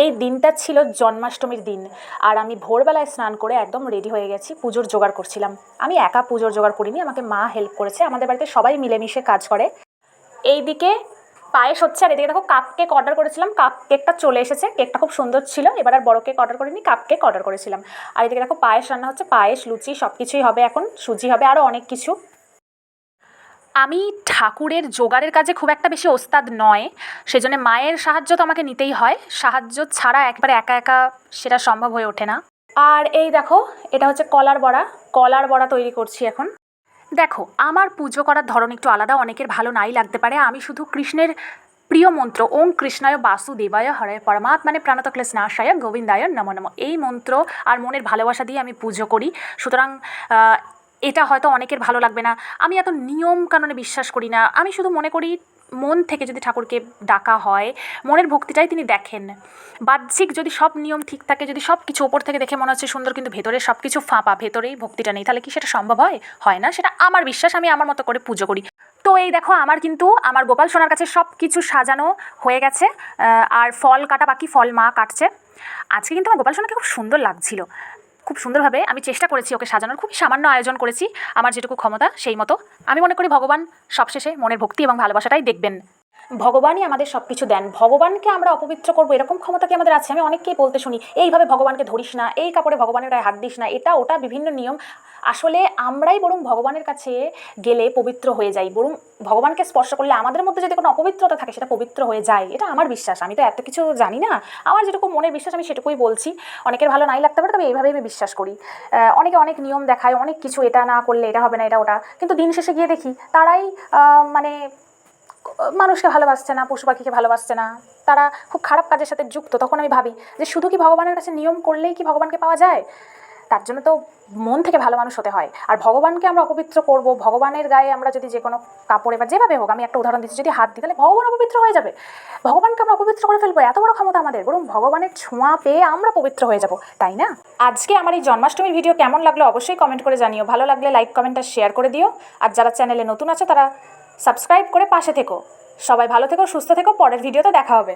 এই দিনটা ছিল জন্মাষ্টমীর দিন। আর আমি ভোরবেলায় স্নান করে একদম রেডি হয়ে গেছি, পুজোর জোগাড় করছিলাম। আমি একা পুজোর জোগাড় করিনি, আমাকে মা হেল্প করেছে। আমাদের বাড়িতে সবাই মিলেমিশে কাজ করে। এইদিকে পায়েস হচ্ছে, আর এদিকে দেখো কাপ কেক অর্ডার করেছিলাম, কাপ কেকটা চলে এসেছে। কেকটা খুব সুন্দর ছিল। এবার আর বড় কেক অর্ডার করিনি, কাপ কেক অর্ডার করেছিলাম। আর এদিকে দেখো পায়েস রান্না হচ্ছে, পায়েস, লুচি সব কিছুই হবে, এখন সুজি হবে, আরও অনেক কিছু। আমি ঠাকুরের জোগাড়ের কাজে খুব একটা বেশি ওস্তাদ নয়, সেজন্য মায়ের সাহায্য তো আমাকে নিতেই হয়। সাহায্য ছাড়া একবারে একা একা সেটা সম্ভব হয়ে ওঠে না। আর এই দেখো, এটা হচ্ছে কলার বড়া। কলার বড়া তৈরি করছি এখন। দেখো, আমার পুজো করার ধরন একটু আলাদা, অনেকের ভালো নাই লাগতে পারে। আমি শুধু কৃষ্ণের প্রিয় মন্ত্র ওং কৃষ্ণায় বাসুদেবায় হরে পরমাত্মানে প্রাণতক্লেশনাশায় গোবিন্দায় নমো নমঃ, এই মন্ত্র আর মনের ভালোবাসা দিয়ে আমি পুজো করি। সুতরাং এটা হয়তো অনেকের ভালো লাগবে না। আমি এত নিয়ম কানুনে বিশ্বাস করি না। আমি শুধু মনে করি মন থেকে যদি ঠাকুরকে ডাকা হয়, মনের ভক্তিটাই তিনি দেখেন। বাহ্যিক যদি সব নিয়ম ঠিক থাকে, যদি সব কিছু ওপর থেকে দেখে মনে হচ্ছে সুন্দর, কিন্তু ভেতরে সব কিছু ফাঁপা, ভেতরেই ভক্তিটা নেই, তাহলে কি সেটা সম্ভব হয়? হয় না। সেটা আমার বিশ্বাস, আমি আমার মতো করে পুজো করি। তো এই দেখো, আমার কিন্তু আমার গোপাল সোনার কাছে সব কিছু সাজানো হয়ে গেছে। আর ফল কাটা বাকি, ফল মা কাটছে। আজকে কিন্তু আমার গোপাল সোনাকে খুব সুন্দর লাগছিল। খুব সুন্দরভাবে আমি চেষ্টা করেছি ওকে সাজানোর, খুবই সামান্য আয়োজন করেছি, আমার যেটুকু ক্ষমতা সেই মতো। আমি মনে করি ভগবান সবশেষে মনের ভক্তি এবং ভালোবাসাটাই দেখবেন। ভগবানই আমাদের সব কিছু দেন। ভগবানকে আমরা অপবিত্র করবো এরকম ক্ষমতা কি আমাদের আছে? আমি অনেককেই বলতে শুনি, এইভাবে ভগবানকে ধরিস না, এই কাপড়ে ভগবানের গায়ে হাত দিস না, এটা ওটা বিভিন্ন নিয়ম। আসলে আমরাই বরং ভগবানের কাছে গেলে পবিত্র হয়ে যাই, বরং ভগবানকে স্পর্শ করলে আমাদের মধ্যে যদি কোনো অপবিত্রতা থাকে সেটা পবিত্র হয়ে যায়। এটা আমার বিশ্বাস। আমি তো এত কিছু জানি না, আমার যেটুকু মনের বিশ্বাস আমি সেটুকুই বলছি। অনেকের ভালো নাই লাগতে পারে, তবে এইভাবেই আমি বিশ্বাস করি। অনেকে অনেক নিয়ম দেখায়, অনেক কিছু, এটা না করলে এটা হবে না, এটা ওটা, কিন্তু দিন শেষে গিয়ে দেখি তারাই মানে মানুষকে ভালোবাসছে না, পশু পাখিকে ভালোবাসছে না, তারা খুব খারাপ কাজের সাথে যুক্ত। তখন আমি ভাবি যে শুধু কি ভগবানের কাছে নিয়ম করলেই কি ভগবানকে পাওয়া যায়? তার জন্য তো মন থেকে ভালো মানুষ হতে হয়। আর ভগবানকে আমরা অপবিত্র করব, ভগবানের গায়ে আমরা যদি যে কোনো কাপড়ে বা যেভাবে হোক, আমি একটা উদাহরণ দিচ্ছি, যদি হাত দিই তাহলে ভগবান অপবিত্র হয়ে যাবে। ভগবানকে আমরা অপবিত্র করে ফেলবো, এত বড় ক্ষমতা আমাদের? বরং ভগবানের ছোঁয়া পেয়ে আমরা পবিত্র হয়ে যাব, তাই না? আজকে আমার এই জন্মাষ্টমীর ভিডিও কেমন লাগলো অবশ্যই কমেন্ট করে জানিও। ভালো লাগলে লাইক, কমেন্ট আর শেয়ার করে দিও। আর যারা চ্যানেলে নতুন আছে তারা সাবস্ক্রাইব করে পাশে থেকো। সবাই ভালো থেকো, সুস্থ থেকো। পরের ভিডিওতে দেখা হবে।